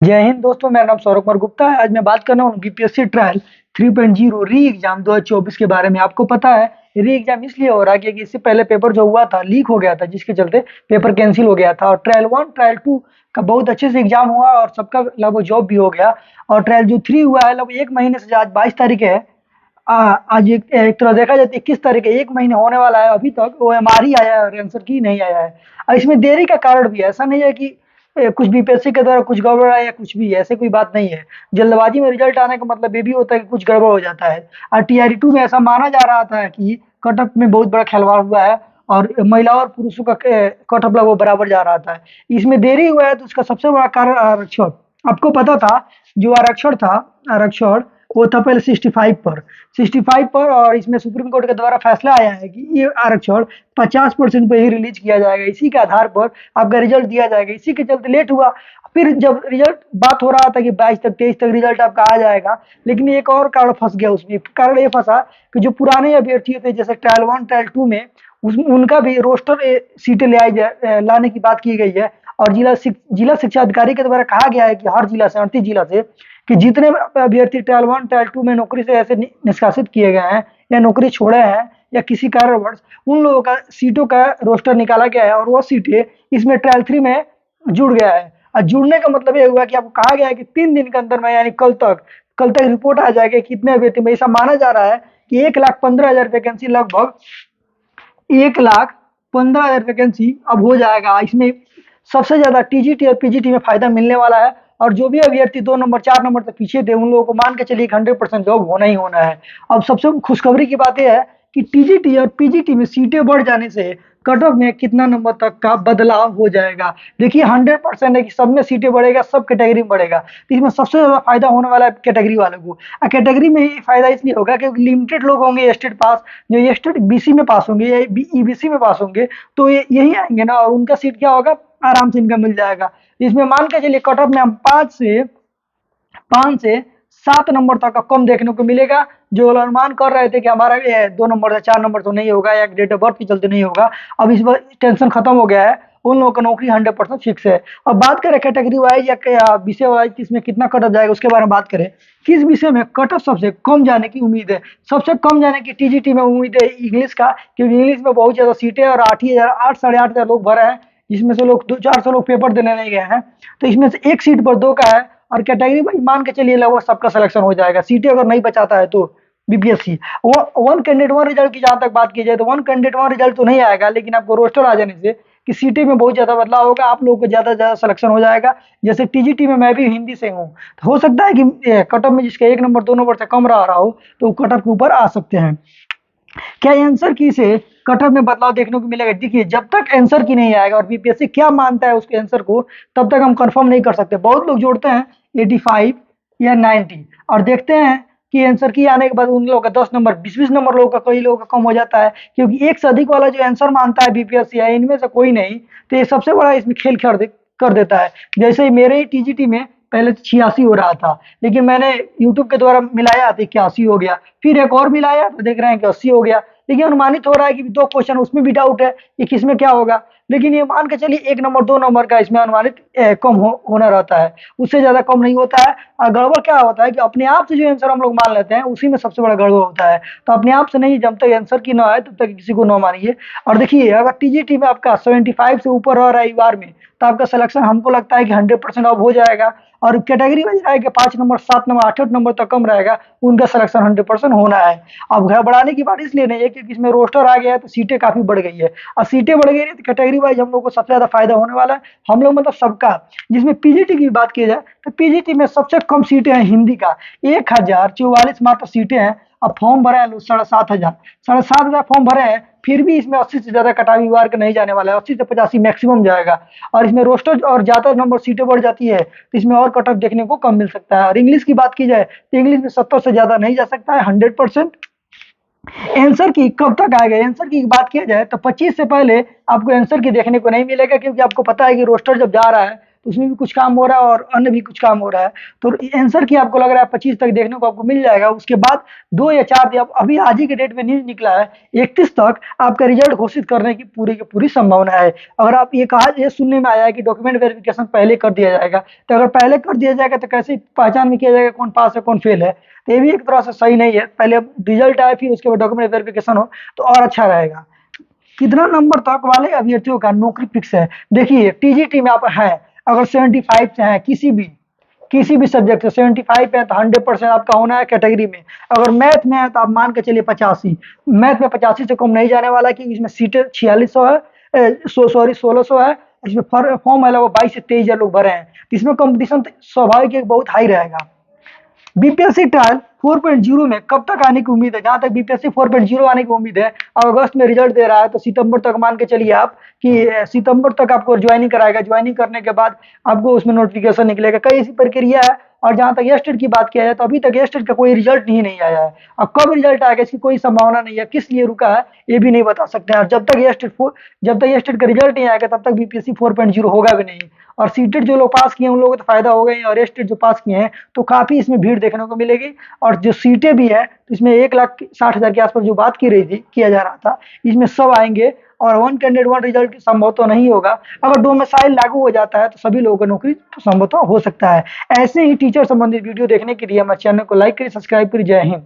जय हिंद दोस्तों, मेरा नाम सौरभ कुमार गुप्ता है। आज मैं बात करना हूँ बीपीएससी ट्रायल 3.0 री एग्जाम 2024 के बारे में। आपको पता है री एग्जाम इसलिए हो रहा है क्योंकि इससे पहले पेपर जो हुआ था लीक हो गया था, जिसके चलते पेपर कैंसिल हो गया था। और ट्रायल 1 ट्रायल 2 का बहुत अच्छे से एग्जाम हुआ और सबका लगभग जॉब भी हो गया। और ट्रायल जो 3 हुआ है लगभग एक महीने से, आज 22 तारीख है। आज एक तरह देखा जाए तो 21 तारीख है, एक महीने होने वाला है। अभी तक ओ एम आर ही आया है और आंसर की नहीं आया है। और इसमें देरी का कारण भी है, ऐसा नहीं है कि कुछ बीपीएससी के द्वारा कुछ गड़बड़ है या कुछ भी है, ऐसे कोई बात नहीं है। जल्दबाजी में रिजल्ट आने का मतलब ये भी होता है कि कुछ गड़बड़ हो जाता है। और टीआरई 2 में ऐसा माना जा रहा था कि कट ऑफ में बहुत बड़ा खिलवाड़ हुआ है और महिलाओं और पुरुषों का कट ऑफ वो बराबर जा रहा था। इसमें देरी हुआ है तो उसका सबसे बड़ा कारण आरक्षण। आपको पता था जो आरक्षण था, आरक्षण वो था पहले 65 पर और इसमें सुप्रीम कोर्ट के द्वारा फैसला आया है कि ये आरक्षण 50% पे ही रिलीज किया जाएगा। इसी के आधार पर आपका रिजल्ट दिया जाएगा। इसी के चलते लेट हुआ। फिर जब रिजल्ट बात हो रहा था कि 22 तक 23 तक रिजल्ट आपका आ जाएगा, लेकिन एक और कारण फंस गया उसमें। कारण ये फंसा कि जो पुराने अभ्यर्थी थे जैसे ट्रायल 1 ट्रायल 2 में उनका भी रोस्टर सीटें लाने की बात की गई है। और जिला शिक्षा अधिकारी के द्वारा कहा गया है कि हर जिला से 38 जिला से कि जितने अभ्यर्थी ट्रायल 1 ट्रायल 2 में नौकरी से ऐसे निष्कासित किए गए हैं या नौकरी छोड़े हैं या किसी कारणवश, उन लोगों का सीटों का रोस्टर निकाला गया है और वो सीटें इसमें ट्रायल 3 में जुड़ गया है। और जुड़ने का मतलब ये हुआ कि आपको कहा गया है कि 3 दिन के अंदर में, यानी कल तक रिपोर्ट आ जाएगी कितने अभ्यर्थी में। ऐसा माना जा रहा है कि 1,15,000 वैकेंसी, लगभग 1,15,000 वैकेंसी अब हो जाएगा। इसमें सबसे ज्यादा टीजीटी और पीजीटी में फायदा मिलने वाला है। और जो भी अभ्यर्थी 2 नंबर 4 नंबर तक पीछे थे उन लोगों को मान के चलिए 100% जॉब होना ही होना है। अब सबसे खुशखबरी की बात यह है कि टीजीटी और पीजीटी में सीटें बढ़ जाने से कट ऑफ में कितना नंबर तक का बदलाव हो जाएगा। देखिए 100% है कि सब में सीटें बढ़ेगा, सब कैटेगरी में बढ़ेगा। तो इसमें सबसे ज्यादा फायदा होने वाला है कैटेगरी वालों को। कैटेगरी में ही फायदा इसलिए होगा क्योंकि लिमिटेड लोग होंगे स्टेट पास, जो स्टेट बीसी में पास होंगे या ईबीसी में पास होंगे, तो ये यही आएंगे ना, और उनका सीट क्या होगा, आराम से इनका मिल जाएगा। इसमें मान के चलिए कट ऑफ में हम 5 से 7 नंबर तक का कम देखने को मिलेगा। जो अनुमान कर रहे थे कि हमारा 2 नंबर से 4 नंबर तो नहीं होगा या डेट ऑफ बर्थ के चलते नहीं होगा, अब इस बार टेंशन खत्म हो गया है। उन लोगों का नौकरी 100% फिक्स है। अब बात करें कैटेगरी वाइज या विषय वाइज किसमें कितना कट ऑफ जाएगा, उसके बारे में बात करें। किस विषय में कट ऑफ सबसे कम जाने की उम्मीद है? सबसे कम जाने की टीजीटी में उम्मीद है इंग्लिश का, क्योंकि इंग्लिश में बहुत ज्यादा सीटें और 8,500 लोग भरे हैं, जिसमें से लोग 200-400 लोग पेपर देने नहीं गए हैं। तो इसमें से एक सीट पर 2 का है। और कैटेगरी वाइज मान के चलिए लगभग सबका सिलेक्शन हो जाएगा, सीटें अगर नहीं बचाता है तो बीपीएससी। वो वन कैंडिडेट वन रिजल्ट की जहां तक बात की जाए तो वन कैंडिडेट वन रिजल्ट तो नहीं आएगा, लेकिन आपको रोस्टर आ जाने से कि सीटें में बहुत ज्यादा बदलाव होगा, आप लोगों को ज्यादा ज्यादा सिलेक्शन हो जाएगा। जैसे टीजीटी में मैं भी हिंदी से हूँ, तो हो सकता है कि कट ऑफ में जिसका 1 नंबर 2 नंबर से कम रहा हो तो कट ऑफ के ऊपर आ सकते हैं। क्या आंसर की से कट ऑफ में बदलाव देखने को मिलेगा? देखिए जब तक आंसर की नहीं आएगा और बीपीएससी क्या मानता है उसके आंसर को, तब तक हम कंफर्म नहीं कर सकते। बहुत लोग जोड़ते हैं 85 या 90 और देखते हैं कि आंसर की आने के बाद उन लोगों का 10 नंबर 20-20 नंबर लोगों का, कई लोगों का कम हो जाता है, क्योंकि एक से अधिक वाला जो आंसर मानता है बीपीएससी है इनमें से कोई नहीं। तो ये सबसे बड़ा इसमें खेल कर देता है। जैसे ही मेरे ही टीजीटी में पहले 86 हो रहा था, लेकिन मैंने यूट्यूब के द्वारा मिलाया तो 81 हो गया, फिर एक और मिलाया तो देख रहे हैं कि 80 हो गया। लेकिन अनुमानित हो रहा है कि 2 क्वेश्चन उसमें भी डाउट है कि किसमें क्या होगा। लेकिन ये मान के चलिए 1 नंबर 2 नंबर का इसमें अनुमानित कम होना रहता है, उससे ज्यादा कम नहीं होता है। और गड़बड़ क्या होता है कि अपने आप से जो आंसर हम लोग मान लेते हैं उसी में सबसे बड़ा गड़बड़ होता है। तो अपने आप से नहीं, जब तक आंसर की ना आए तब तक किसी को न मानिए। और देखिए अगर टीजीटी में आपका 75 से ऊपर रह रहा है बार में, तो आपका सिलेक्शन हमको लगता है कि 100% अब हो जाएगा। और कैटेगरी वाइज रहेगा 5 नंबर 7 नंबर 8 नंबर तक कम रहेगा, उनका सिलेक्शन 100% होना है। अब घबराने की बात इसलिए नहीं है क्योंकि इसमें रोस्टर आ गया है तो सीटें काफी बढ़ गई है। और सीटें बढ़ गई है तो कैटेगरी वाइज हम लोग को सबसे ज्यादा फायदा होने वाला है, हम लोग मतलब सबका। जिसमें पीजीटी की बात की जाए तो पीजीटी में सबसे कम सीटें हैं हिंदी का, 1,044 मात्र सीटें हैं। अब फॉर्म भरे हैं लोग 7,500, 7,500 फॉर्म भरे हैं, फिर भी इसमें 80 से ज्यादा कटावी वार का नहीं जाने वाला है, 80 से 85 मैक्सिमम जाएगा। और इसमें रोस्टर और ज्यादा नंबर सीटें बढ़ जाती है तो इसमें और कट ऑफ देखने को कम मिल सकता है। और इंग्लिश की बात की जाए तो इंग्लिश में 70 से ज्यादा नहीं जा सकता है, 100%। आंसर की कब तक आएगा, आंसर की बात किया जाए तो 25 से पहले आपको आंसर की देखने को नहीं मिलेगा, क्योंकि आपको पता है कि रोस्टर जब जा रहा है तो उसमें भी कुछ काम हो रहा है और अन्य भी कुछ काम हो रहा है। तो आंसर की आपको लग रहा है 25 तक देखने को आपको मिल जाएगा। उसके बाद 2 या 4 दिन, अब अभी आज ही के डेट में न्यूज़ निकला है 31 तक आपका रिजल्ट घोषित करने की पूरी संभावना है। अगर आप ये सुनने में आया है कि डॉक्यूमेंट वेरिफिकेशन पहले कर दिया जाएगा, तो अगर पहले कर दिया जाएगा तो कैसे पहचान में किया जाएगा कौन पास है कौन फेल है? तो ये भी एक तरह से सही नहीं है। पहले रिजल्ट आए फिर उसके बाद डॉक्यूमेंट वेरिफिकेशन हो तो और अच्छा रहेगा। कितना नंबर तक वाले अभ्यर्थियों का नौकरी फिक्स है? देखिए टीजीटी में आप हैं, अगर 75 से हैं किसी भी सब्जेक्ट से 75 है तो 100% आपका होना है कैटेगरी में। अगर मैथ में है तो आप मान के चलिए 85, मैथ में 85 से कम नहीं जाने वाला, क्योंकि इसमें सीटें 4600 है, सॉरी 1600 है। इसमें फॉर्म है वो 22 से 23 हजार लोग भरे हैं, तो इसमें कंपटीशन स्वाभाविक है बहुत हाई रहेगा। बीपीएससी ट्रायल 4.0 में कब तक आने की उम्मीद है? जहां तक बीपीएससी 4.0 आने की उम्मीद है, और अगस्त में रिजल्ट दे रहा है, तो सितंबर तक मान के चलिए आप कि सितंबर तक आपको ज्वाइनिंग कराएगा। ज्वाइनिंग करने के बाद आपको उसमें नोटिफिकेशन निकलेगा। कई ऐसी प्रक्रिया है। और जहां तक एस्टेट की बात किया जाए तो अभी तक एस्टेट का कोई रिजल्ट ही नहीं आया है। अब कब रिजल्ट आएगा इसकी कोई संभावना नहीं है, किस लिए रुका है ये भी नहीं बता सकते हैं। और जब तक एस्टेट का रिजल्ट नहीं आएगा तब तक बीपीएससी 4.0 होगा भी नहीं। और सीटेट जो लोग पास किए हैं उन लोगों को तो फायदा हो गई, और एस्टेट जो पास किए हैं तो काफी इसमें भीड़ देखने को मिलेगी। और जो सीटें भी है तो इसमें 1,60,000 के आसपास जो बात की रही थी, किया जा रहा था, इसमें सब आएंगे। और वन कैंडिडेट वन रिजल्ट संभव तो नहीं होगा। अगर डोमिसाइल लागू हो जाता है तो सभी लोगों को नौकरी तो संभव तो हो सकता है। ऐसे ही टीचर संबंधित वीडियो देखने के लिए हमारे चैनल को लाइक करिए, सब्सक्राइब करिए। जय हिंद।